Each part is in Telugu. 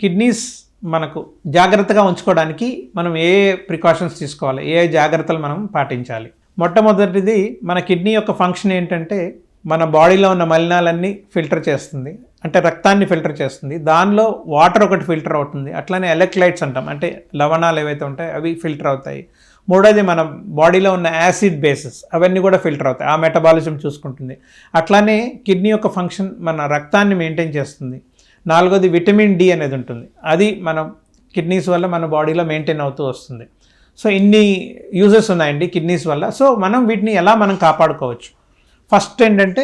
కిడ్నీస్ మనకు జాగ్రత్తగా ఉంచుకోవడానికి మనం ఏ ప్రికాషన్స్ తీసుకోవాలి, ఏ జాగ్రత్తలు మనం పాటించాలి? మొట్టమొదటిది, మన కిడ్నీ యొక్క ఫంక్షన్ ఏంటంటే మన బాడీలో ఉన్న మలినాలన్నీ ఫిల్టర్ చేస్తుంది, అంటే రక్తాన్ని ఫిల్టర్ చేస్తుంది. దానిలో వాటర్ ఒకటి ఫిల్టర్ అవుతుంది, అట్లానే ఎలక్ట్రోలైట్స్ అంటాం, అంటే లవణాలు ఏవైతే ఉంటాయో అవి ఫిల్టర్ అవుతాయి. మూడోది, మన బాడీలో ఉన్న యాసిడ్ బేసెస్ అవన్నీ కూడా ఫిల్టర్ అవుతాయి, ఆ మెటబాలిజం చూసుకుంటుంది. అట్లానే కిడ్నీ యొక్క ఫంక్షన్ మన రక్తాన్ని మెయింటైన్ చేస్తుంది. నాలుగోది, విటమిన్ డి అనేది ఉంటుంది, అది మన కిడ్నీస్ వల్ల మన బాడీలో మెయింటైన్ అవుతూ వస్తుంది. సో ఇన్ని యూజెస్ ఉన్నాయండి కిడ్నీస్ వల్ల. సో మనం వీటిని ఎలా మనం కాపాడుకోవచ్చు? ఫస్ట్ ఏంటంటే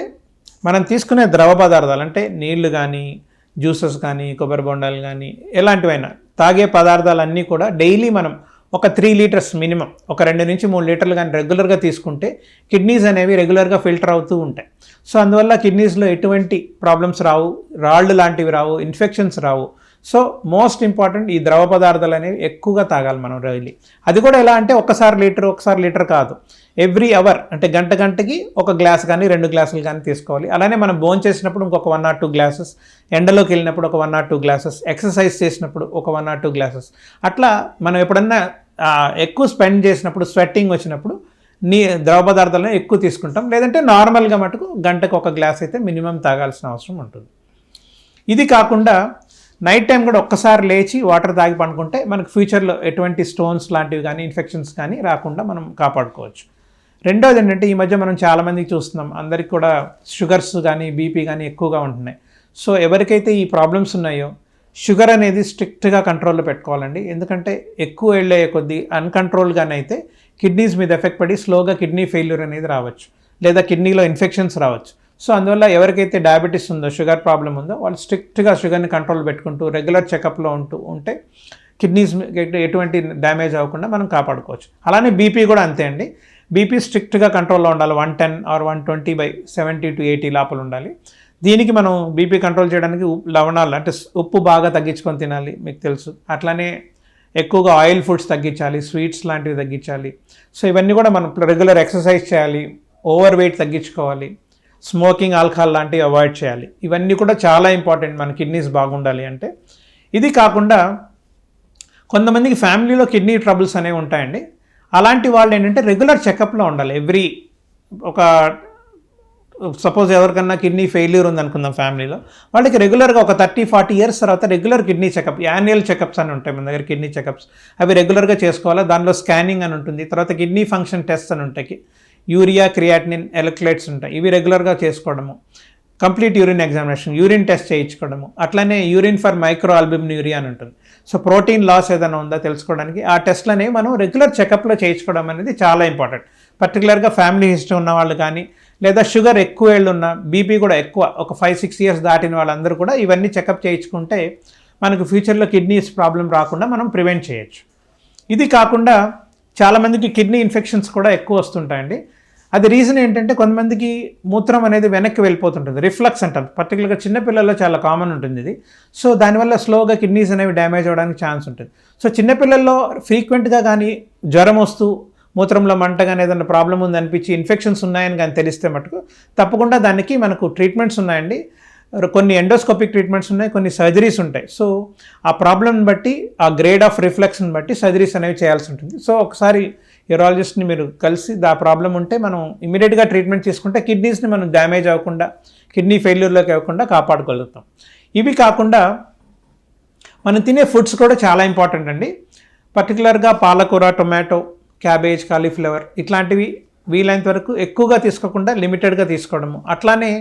మనం తీసుకునే ద్రవ పదార్థాలు, అంటే నీళ్లు కానీ, జ్యూసెస్ కానీ, కొబ్బరి బొండాలు కానీ, ఎలాంటివైనా తాగే పదార్థాలన్నీ కూడా డైలీ మనం ఒక 3 లీటర్స్ మినిమం, ఒక 2 నుంచి 3 లీటర్లు కానీ రెగ్యులర్గా తీసుకుంటే కిడ్నీస్ అనేవి రెగ్యులర్గా ఫిల్టర్ అవుతూ ఉంటాయి. సో అందువల్ల కిడ్నీస్లో ఎటువంటి ప్రాబ్లమ్స్ రావు, రాళ్ళు లాంటివి రావు, ఇన్ఫెక్షన్స్ రావు. సో మోస్ట్ ఇంపార్టెంట్, ఈ ద్రవ పదార్థాలు అనేవి ఎక్కువగా తాగాలి మనం డైలీ. అది కూడా ఎలా అంటే ఒకసారి లీటర్ కాదు, ఎవ్రీ అవర్, అంటే గంటకి ఒక గ్లాస్ కానీ 2 గ్లాసులు కానీ తీసుకోవాలి. అలానే మనం భోజనం చేసినప్పుడు ఇంకొక 1 or 2 గ్లాసెస్, ఎండలోకి వెళ్ళినప్పుడు ఒక 1 or 2 గ్లాసెస్, ఎక్సర్సైజ్ చేసినప్పుడు ఒక 1 or 2 గ్లాసెస్. అట్లా మనం ఎప్పుడన్నా ఎక్కువ స్పెండ్ చేసినప్పుడు, స్వెట్టింగ్ వచ్చినప్పుడు ద్రవ పదార్థాలను ఎక్కువ తీసుకుంటాం. లేదంటే నార్మల్గా మటుకు గంటకు ఒక గ్లాస్ అయితే మినిమం తాగాల్సిన అవసరం ఉంటుంది. ఇది కాకుండా నైట్ టైం కూడా ఒక్కసారి లేచి వాటర్ తాగి పండుకుంటే మనకు ఫ్యూచర్లో ఎటువంటి స్టోన్స్ లాంటివి కానీ, ఇన్ఫెక్షన్స్ కానీ రాకుండా మనం కాపాడుకోవచ్చు. రెండోది ఏంటంటే, ఈ మధ్య మనం చాలామందికి చూస్తున్నాం, అందరికి కూడా షుగర్స్ కానీ, బీపీ కానీ ఎక్కువగా ఉంటున్నాయి. సో ఎవరికైతే ఈ ప్రాబ్లమ్స్ ఉన్నాయో షుగర్ అనేది స్ట్రిక్ట్గా కంట్రోల్లో పెట్టుకోవాలండి. ఎందుకంటే ఎక్కువ వెళ్ళే కొద్దీ అన్కంట్రోల్గానే అయితే కిడ్నీస్ మీద ఎఫెక్ట్ పడి స్లోగా కిడ్నీ ఫెయిల్యూర్ అనేది రావచ్చు, లేదా కిడ్నీలో ఇన్ఫెక్షన్స్ రావచ్చు. సో అందువల్ల ఎవరికైతే డయాబెటీస్ ఉందో, షుగర్ ప్రాబ్లం ఉందో, వాళ్ళు స్ట్రిక్ట్గా షుగర్ని కంట్రోల్ పెట్టుకుంటూ రెగ్యులర్ చెకప్లో ఉంటే కిడ్నీస్ ఎటువంటి డ్యామేజ్ అవ్వకుండా మనం కాపాడుకోవచ్చు. అలానే బీపీ కూడా అంతే అండి. బీపీ స్ట్రిక్ట్గా కంట్రోల్లో ఉండాలి, 110 or 120/70 to 80 లోపల ఉండాలి. దీనికి మనం బీపీ కంట్రోల్ చేయడానికి లవణాలు, అంటే ఉప్పు బాగా తగ్గించుకొని తినాలి, మీకు తెలుసు. అట్లానే ఎక్కువగా ఆయిల్ ఫుడ్స్ తగ్గించాలి, స్వీట్స్ లాంటివి తగ్గించాలి. సో ఇవన్నీ కూడా మనం రెగ్యులర్ ఎక్సర్సైజ్ చేయాలి, ఓవర్ వెయిట్ తగ్గించుకోవాలి, స్మోకింగ్, ఆల్కహాల్ లాంటివి అవాయిడ్ చేయాలి. ఇవన్నీ కూడా చాలా ఇంపార్టెంట్ మన కిడ్నీస్ బాగుండాలి అంటే. ఇది కాకుండా కొంతమందికి ఫ్యామిలీలో కిడ్నీ ట్రబుల్స్ అనేవి ఉంటాయండి. అలాంటి వాళ్ళు ఏంటంటే రెగ్యులర్ చెకప్లో ఉండాలి. ఒక సపోజ్ ఎవరికన్నా కిడ్నీ ఫెయిల్యూర్ ఉందనుకుందాం ఫ్యామిలీలో, వాళ్ళకి రెగ్యులర్గా ఒక 30-40 ఇయర్స్ తర్వాత regular kidney checkup, annual checkups అని ఉంటాయి మన దగ్గర, కిడ్నీ చెకప్స్, అవి రెగ్యులర్గా చేసుకోవాలి. దానిలో స్కానింగ్ అని ఉంటుంది, తర్వాత కిడ్నీ ఫంక్షన్ టెస్ట్ అని ఉంటాయి, యూరియా, క్రియాటినిన్, ఎలక్ట్రోలైట్స్ ఉంటాయి, ఇవి రెగ్యులర్గా చేసుకోవడము. Complete urine examination, urine test చేయించుకోవడము. అట్లనే యూరిన్ ఫర్ మైక్రో ఆల్బుమిన్యూరియా అని ఉంటుంది. సో ప్రోటీన్ లాస్ ఏదైనా ఉందా తెలుసుకోవడానికి ఆ టెస్ట్లు అనేవి మనం రెగ్యులర్ చెకప్లో చేయించుకోవడం అనేది చాలా ఇంపార్టెంట్. పర్టికులర్గా ఫ్యామిలీ హిస్టరీ ఉన్న వాళ్ళు కానీ, లేదా షుగర్ ఎక్కువ ఏళ్ళు ఉన్న, బీపీ కూడా ఎక్కువ, ఒక 5-6 ఇయర్స్ దాటిన వాళ్ళందరూ కూడా ఇవన్నీ చెకప్ చేయించుకుంటే మనకు ఫ్యూచర్లో కిడ్నీస్ ప్రాబ్లం రాకుండా మనం ప్రివెంట్ చేయొచ్చు. ఇది కాకుండా చాలామందికి కిడ్నీ ఇన్ఫెక్షన్స్ కూడా ఎక్కువ వస్తుంటాయండి. అది రీజన్ ఏంటంటే, కొంతమందికి మూత్రం అనేది వెనక్కి వెళ్ళిపోతుంటుంది, రిఫ్లక్స్ అంటారు. పర్టికులర్గా చిన్నపిల్లల్లో చాలా కామన్ ఉంటుంది ఇది. సో దానివల్ల స్లోగా కిడ్నీస్ అనేవి డ్యామేజ్ అవ్వడానికి ఛాన్స్ ఉంటుంది. సో చిన్నపిల్లల్లో ఫ్రీక్వెంట్గా కానీ జ్వరం వస్తూ, మూత్రంలో మంట కానీ, ఏదైనా ప్రాబ్లం ఉంది అనిపించి, ఇన్ఫెక్షన్స్ ఉన్నాయని కానీ తెలిస్తే మటుకు తప్పకుండా దానికి మనకు ట్రీట్మెంట్స్ ఉన్నాయండి. కొన్ని ఎండోస్కోపిక్ ట్రీట్మెంట్స్ ఉన్నాయి, కొన్ని సర్జరీస్ ఉంటాయి. సో ఆ ప్రాబ్లమ్ని బట్టి, ఆ గ్రేడ్ ఆఫ్ రిఫ్లెక్స్ని బట్టి సర్జరీస్ అనేవి చేయాల్సి ఉంటుంది. సో ఒకసారి యూరాలజిస్ట్ని మీరు కలిసి ఆ ప్రాబ్లం ఉంటే మనం ఇమీడియట్గా ట్రీట్మెంట్ తీసుకుంటే కిడ్నీస్ని మనం డ్యామేజ్ అవ్వకుండా, కిడ్నీ ఫెయిల్యూర్లోకి అవ్వకుండా కాపాడుకోగలుగుతాం. ఇవి కాకుండా మనం తినే ఫుడ్స్ కూడా చాలా ఇంపార్టెంట్ అండి. పర్టికులర్గా పాలకూర, టొమాటో, క్యాబేజ్, కాలీఫ్లవర్ ఇట్లాంటివి వీలైనంత వరకు ఎక్కువగా తీసుకోకుండా లిమిటెడ్గా తీసుకోవడము. అట్లానే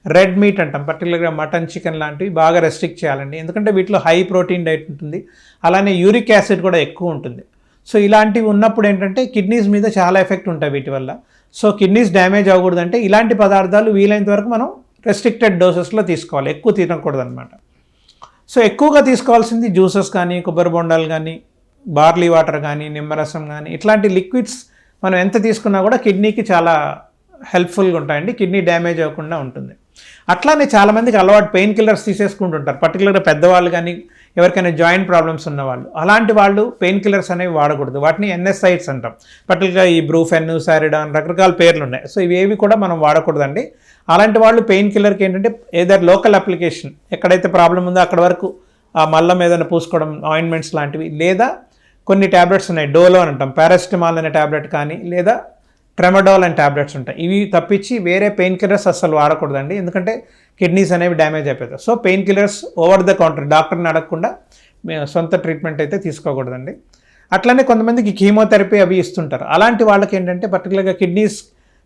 రెడ్ మీట్ అంటాం, పర్టికులర్గా మటన్, చికెన్ లాంటివి బాగా రెస్ట్రిక్ట్ చేయాలండి. ఎందుకంటే వీటిలో హై ప్రోటీన్ డైట్ ఉంటుంది, అలానే యూరిక్ యాసిడ్ కూడా ఎక్కువ ఉంటుంది. సో ఇలాంటివి ఉన్నప్పుడు ఏంటంటే కిడ్నీస్ మీద చాలా ఎఫెక్ట్ ఉంటాయి వీటి వల్ల. సో కిడ్నీస్ డ్యామేజ్ అవ్వకూడదంటే ఇలాంటి పదార్థాలు వీలైనంత వరకు మనం రెస్ట్రిక్టెడ్ డోసెస్లో తీసుకోవాలి, ఎక్కువ తినకూడదు అనమాట. సో ఎక్కువగా తీసుకోవాల్సింది జ్యూసెస్ కానీ, కొబ్బరి బొండాలు కానీ, బార్లీ వాటర్ కానీ, నిమ్మరసం కానీ, ఇట్లాంటి లిక్విడ్స్ మనం ఎంత తీసుకున్నా కూడా కిడ్నీకి చాలా హెల్ప్ఫుల్గా ఉంటాయండి, కిడ్నీ డ్యామేజ్ అవ్వకుండా ఉంటుంది. అట్లానే చాలామందికి అలవాటు పెయిన్ కిల్లర్స్ తీసేసుకుంటుంటారు, పర్టికులర్గా పెద్దవాళ్ళు కానీ, ఎవరికైనా జాయింట్ ప్రాబ్లమ్స్ ఉన్నవాళ్ళు. అలాంటి వాళ్ళు పెయిన్ కిల్లర్స్ అనేవి వాడకూడదు, వాటిని NSAIDs అంటాం. పర్టికులర్గా ఈ బ్రూఫెన్, సారిడాన్, రకరకాల పేర్లు ఉన్నాయి. సో ఇవేవి కూడా మనం వాడకూడదండి. అలాంటి వాళ్ళు పెయిన్ కిల్లర్కి ఏంటంటే ఏదర్ లోకల్ అప్లికేషన్, ఎక్కడైతే ప్రాబ్లం ఉందో అక్కడ వరకు ఆ మల్లం ఏదైనా పూసుకోవడం, ఆయింట్మెంట్స్ లాంటివి, లేదా కొన్ని ట్యాబ్లెట్స్ ఉన్నాయి, డోలో అని అంటాం, పారాసిటమాల్ అనే ట్యాబ్లెట్ కానీ, లేదా ట్రెమడోల్ అనే ట్యాబ్లెట్స్ ఉంటాయి. ఇవి తప్పించి వేరే పెయిన్ కిల్లర్స్ అస్సలు వాడకూడదండి, ఎందుకంటే కిడ్నీస్ అనేవి డ్యామేజ్ అయిపోతాయి. So pain killers over the counter, డాక్టర్ని అడగకుండా సొంత ట్రీట్మెంట్ అయితే తీసుకోకూడదండి. అట్లనే కొంతమందికి కీమోథెరపీ అవి ఇస్తుంటారు. అలాంటి వాళ్ళకి ఏంటంటే పర్టికులర్గా కిడ్నీస్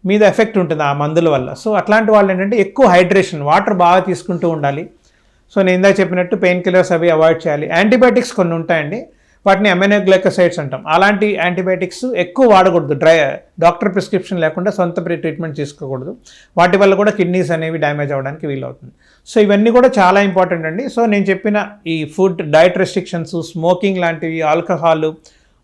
మీద ఎఫెక్ట్ ఉంటుంది ఆ మందుల వల్ల. సో అట్లాంటి వాళ్ళు ఏంటంటే ఎక్కువ హైడ్రేషన్, వాటర్ బాగా తీసుకుంటూ ఉండాలి. సో నేను ఇందాక చెప్పినట్టు పెయిన్ కిల్లర్స్ అవి అవాయిడ్ చేయాలి. యాంటీబయాటిక్స్ కొన్ని ఉంటాయండి, వాటిని అమైనోగ్లైకోసైడ్స్ అంటాం. అలాంటి యాంటీబయాటిక్స్ ఎక్కువ వాడకూడదు, డాక్టర్ ప్రిస్క్రిప్షన్ లేకుండా సొంత ట్రీట్మెంట్ తీసుకోకూడదు. వాటి వల్ల కూడా కిడ్నీస్ అనేవి డ్యామేజ్ అవ్వడానికి వీలవుతుంది. సో ఇవన్నీ కూడా చాలా ఇంపార్టెంట్ అండి. సో నేను చెప్పిన ఈ ఫుడ్ డైట్ రెస్ట్రిక్షన్స్, స్మోకింగ్ లాంటివి, ఆల్కహాల్,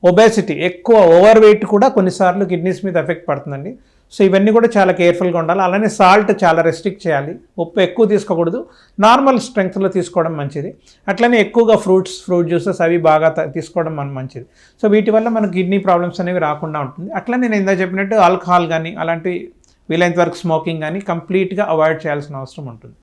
ఒబేసిటీ, ఎక్కువ ఓవర్ వెయిట్ కూడా కొన్నిసార్లు కిడ్నీస్ మీద ఎఫెక్ట్ పడుతుందండి. సో ఇవన్నీ కూడా చాలా కేర్ఫుల్గా ఉండాలి. అలానే సాల్ట్ చాలా రెస్ట్రిక్ట్ చేయాలి, ఉప్పు ఎక్కువ తీసుకోకూడదు, నార్మల్ స్ట్రెంగ్త్లో తీసుకోవడం మంచిది. అట్లనే ఎక్కువగా ఫ్రూట్ జ్యూసెస్ అవి బాగా తీసుకోవడం మంచిది. సో వీటి వల్ల మనకు కిడ్నీ ప్రాబ్లమ్స్ అనేవి రాకుండా ఉంటుంది. అట్లనే నేను ఇందా చెప్పినట్టు ఆల్కహాల్ కానీ అలాంటి వీలైనంత వరకు స్మోకింగ్ కానీ కంప్లీట్గా అవాయిడ్ చేయాల్సిన అవసరం ఉంటుంది.